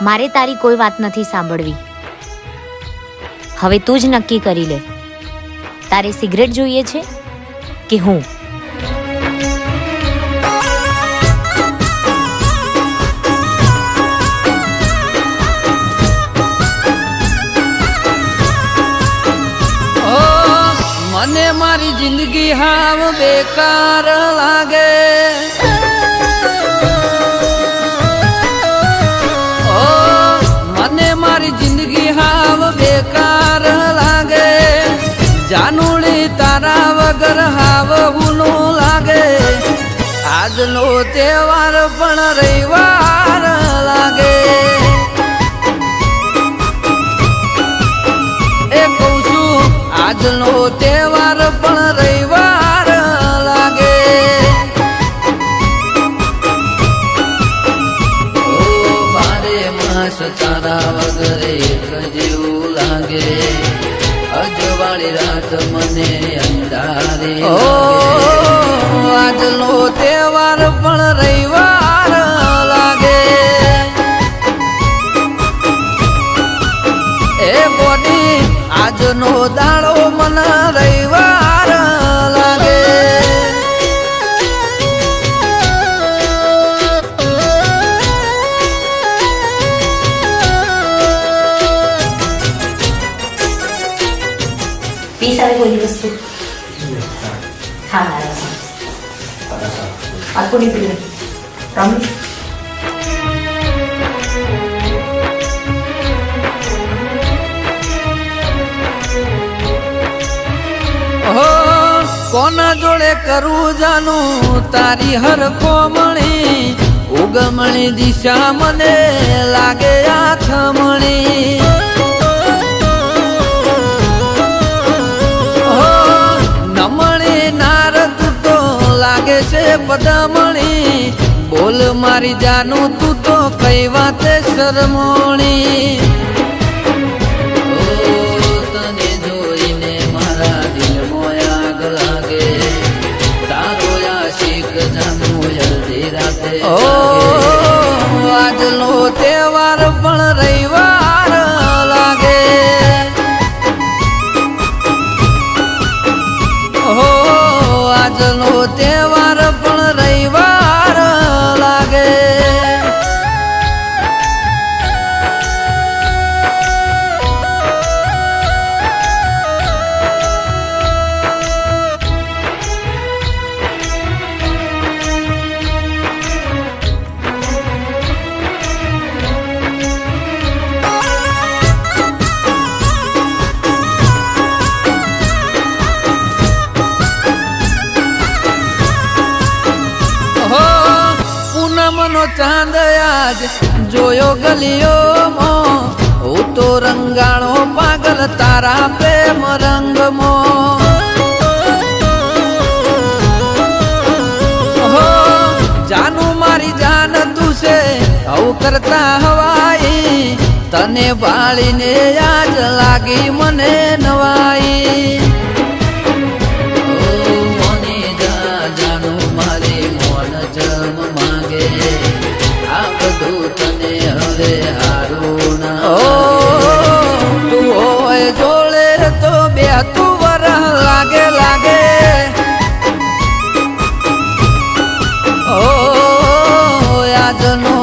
મારે તારી કોઈ વાત નથી સાંભળવી. હવે તું જ નક્કી કરી લે, તારે સિગરેટ જોઈએ છે કે હું? મને મારી જિંદગી હાવ બેકાર લાગે. મને મારી જિંદગી હાવ બેકાર લાગે. જાનુડી તારા વગર હાવ હુનો લાગે. આજનો તહેવાર પણ રવિવાર લાગે. એ કહું છું આજનો તહેવાર પણ રવિવાર લાગે. ઓ બારે માસ તારા વગર એક જેવું લાગે. અજવાળી રાત મને અંધારી. ઓ આજનો તહેવાર પણ રવિવાર લાગે. એ બોડી આજનો દાડો મને રવિવાર લાગે. પીસ આવે કોઈ વસ્તુ હા આખું નહીં પીવું પ્રોમિસ. કોના જોડે કરું જાનું તારી હરખો મણી. ઉગમણી દિશા મને લાગે આથમણી. નમણી નાર તું તો લાગે છે પદમણી. બોલ મારી જાનું તું તો કઈ વાતે શરમોણી. તને જોઈને મારા દિલમાં આગ લાગે. તારો આશિક જાનું જલ્દી રાતે. ઓ આજનો તહેવાર પણ રવિવાર લાગે. ઓ આજનો તહેવાર પણ રવિવાર લાગે. પૂનમનો ચાંદ આજ જોયો ગલીઓમાં. હું તો રંગાણો પાગલ તારા પ્રેમ રંગમાં. જાનું મારી જાન તું છે આવું કરતા હવાઈ. તને ભાળીને આજ લાગી મને નવાઈ. આ બધું તને હવે હારું ના. તું હોય જોડે તો બે તું વરહ લાગે લાગે. ઓ આજનો